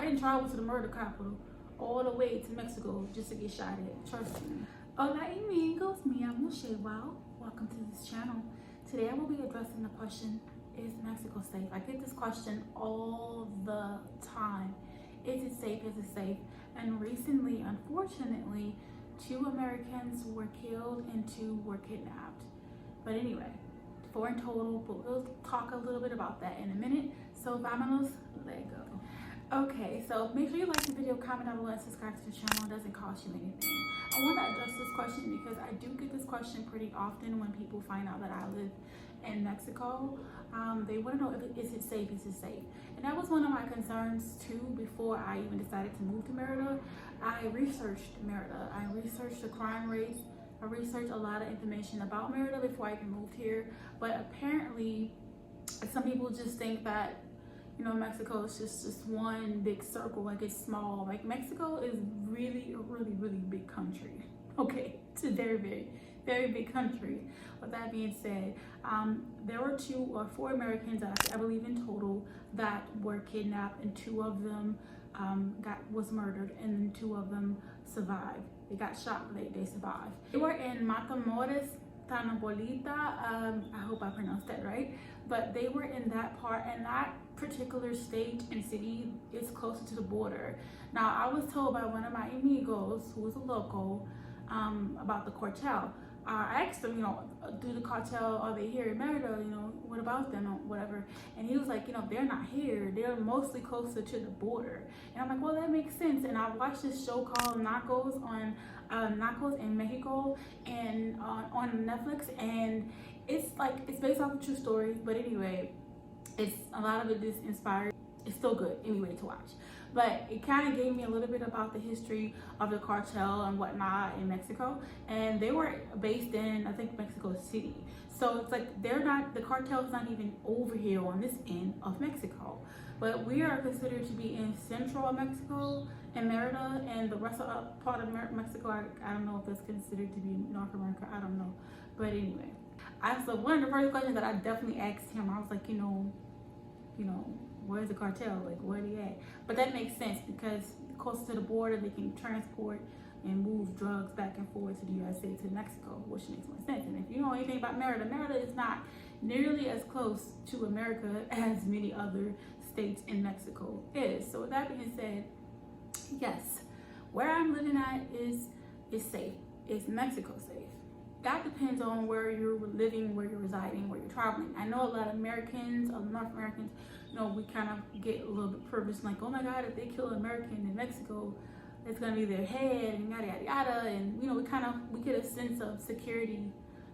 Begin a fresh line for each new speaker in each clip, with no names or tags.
I didn't travel to the murder capital all the way to Mexico just to get shot at. Trust me. Hola amigos, me llamo Wow. Welcome to this channel. Today I will be addressing the question, is Mexico safe? I get this question all the time. Is it safe? Is it safe? And recently, unfortunately, 2 Americans were killed and 2 were kidnapped. But anyway, 4 in total, but we'll talk a little bit about that in a minute. So vámonos, let go. Okay, so make sure you like the video, comment down below, and subscribe to the channel. It doesn't cost you anything. I want to address this question because I do get this question pretty often when people find out that I live in Mexico. They want to know, is it safe? Is it safe? And that was one of my concerns too before I even decided to move to Merida. I researched Merida. I researched the crime rates. I researched a lot of information about Merida before I even moved here. But apparently, some people just think that, you know, Mexico is just one big circle, like it's small. Like Mexico is really a really big country. Okay, it's a very big country. With that being said, there were 2 or 4 Americans, I believe in total, that were kidnapped, and 2 of them was murdered, and then 2 of them survived. They got shot, but they survived. They were in Matamoros, Tamaulipas. I hope I pronounced that right, but they were in that part, and that particular state and city is closer to the border. Now, I was told by one of my amigos, who was a local, about the cartel. I asked him, you know, do the cartel, are they here in Merida? You know, what about them or whatever? And he was like, you know, they're not here. They're mostly closer to the border. And I'm like, well, that makes sense. And I watched this show called Narcos on Narcos in Mexico and on Netflix. And it's based off of true stories. But anyway, it's a lot of it is inspired. It's still good anyway to watch. But it kind of gave me a little bit about the history of the cartel and whatnot in Mexico. And they were based in, I think, Mexico City. So it's like the cartel is not even over here on this end of Mexico. But we are considered to be in central Mexico and Merida, and the rest of part of Mexico, I don't know if that's considered to be North America, I don't know. But anyway, so one of the first questions that I definitely asked him, I was like, you know, where's the cartel? Like, where are they at? But that makes sense because close to the border, they can transport and move drugs back and forth to the USA, to Mexico, which makes more sense. And if you know anything about Merida, Merida is not nearly as close to America as many other states in Mexico is. So with that being said, yes, where I'm living at is safe. Is Mexico safe? That depends on where you're living, where you're residing, where you're traveling. I know a lot of Americans, North Americans, you know, we kind of get a little bit privileged, like, oh my God, if they kill an American in Mexico, it's gonna be their head and yada yada yada. And you know, we get a sense of security,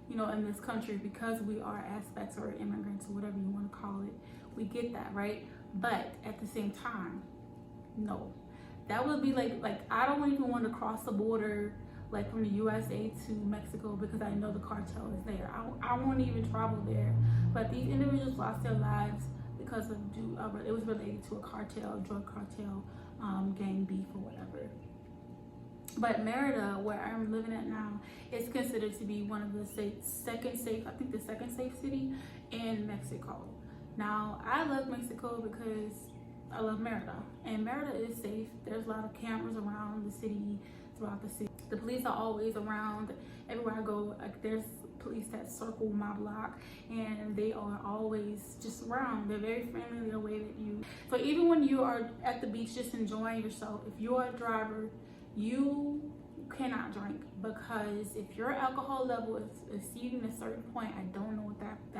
you know, in this country because we are aspects or immigrants or whatever you want to call it. We get that, right? But at the same time, no, that would be like I don't even want to cross the border, like from the USA to Mexico, because I know the cartel is there. I won't even travel there. But these individuals lost their lives because of it was related to a cartel, drug cartel, gang beef or whatever. But Merida, where I'm living at now, is considered to be one of the second safe city in Mexico. Now, I love Mexico because I love Merida, and Merida is safe. There's a lot of cameras around the city, throughout the city. The police are always around. Everywhere I go, like, there's police that circle my block, and they are always just around. They're very friendly. They'll wave at you. So even when you are at the beach just enjoying yourself, if you're a driver, you cannot drink, because if your alcohol level is exceeding a certain point, I don't know what the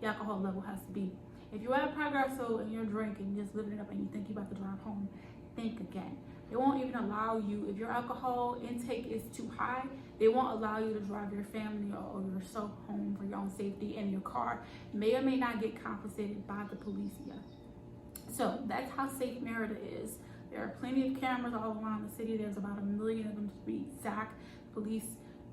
alcohol level has to be. If you're at Progresso and you're drinking, just living it up, and you think you're about to drive home, think again. They won't even allow you, if your alcohol intake is too high, they won't allow you to drive your family or yourself home for your own safety, and your car may or may not get compensated by the police yet. So that's how safe Merida is. There are plenty of cameras all around the city. There's about 1 million of them to be exact. Police,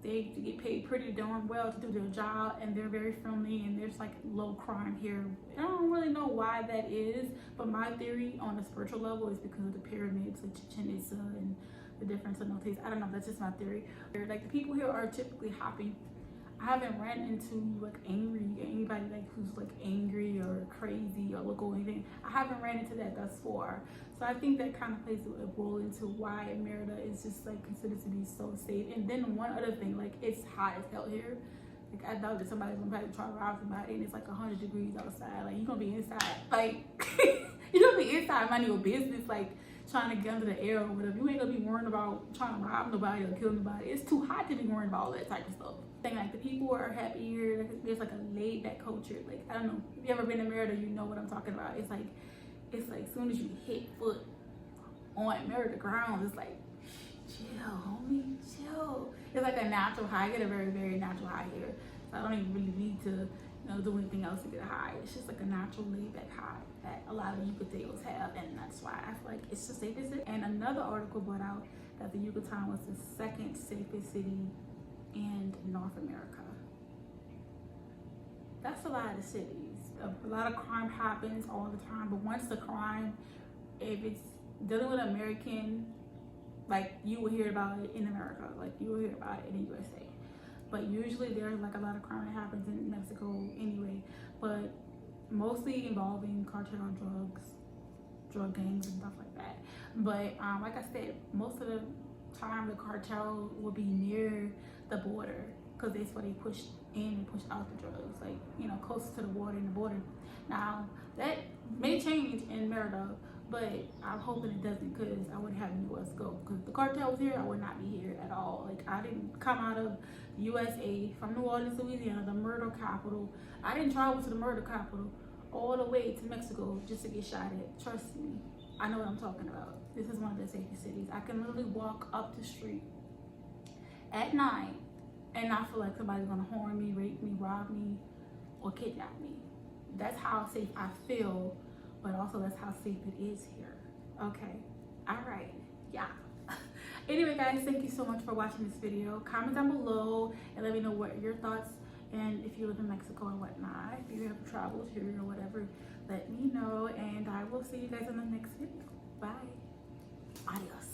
they get paid pretty darn well to do their job, and they're very friendly, and there's like low crime here. I don't really know why that is, but my theory on a spiritual level is because of the pyramids, like Chichen Itza and the different cenotes. I don't know, that's just my theory. Like, the people here are typically happy. I haven't ran into like anybody like who's like angry or crazy or local or anything. I haven't ran into that thus far. So I think that kind of plays a role into why Merida is just like considered to be so safe. And then one other thing, like it's hot as hell here. Like I doubt that somebody's gonna try to rob somebody and it's like 100 degrees outside. Like you're gonna be inside. Like you're gonna be inside minding your business, like trying to get under the air or whatever. You ain't gonna be worrying about trying to rob nobody or kill nobody. It's too hot to be worrying about all that type of stuff. Thing like the people are happy here. There's like a laid back culture. Like I don't know if you ever been to Merida, you know what I'm talking about. It's like as soon as you hit foot on Merida grounds, it's like chill, homie, chill. It's like a natural high. I get a very, very natural high here. So I don't even really need to, do anything else to get a high. It's just like a natural laid back high that a lot of Yucatecos have, and that's why I feel like it's the safest. And another article brought out that the Yucatan was the second safest city in North America. That's a lot of cities. A lot of crime happens all the time, but once the crime, if it's dealing with American, like you will hear about it in America, like you will hear about it in the USA. But usually there's like a lot of crime that happens in Mexico anyway, but mostly involving cartel drugs, drug gangs and stuff like that. But like I said, most of the time the cartel will be near the border because that's where they push in and push out the drugs, like closer to the water and the border. Now that may change in Merida, but I'm hoping it doesn't because I wouldn't have anywhere else to go. Because if the cartel was here, I would not be here at all. Like I didn't come out of the USA from New Orleans, Louisiana, the murder capital. I didn't travel to the murder capital all the way to Mexico just to get shot at. Trust me, I know what I'm talking about. This is one of the safest cities. I can literally walk up the street at night and not feel like somebody's gonna harm me, rape me, rob me, or kidnap me. That's how safe I feel, but also that's how safe it is here. Okay, all right, yeah. Anyway guys, thank you so much for watching this video. Comment down below and let me know what your thoughts, and if you live in Mexico and whatnot, if you have traveled here or whatever, let me know, and I will see you guys in the next video. Bye. Adios.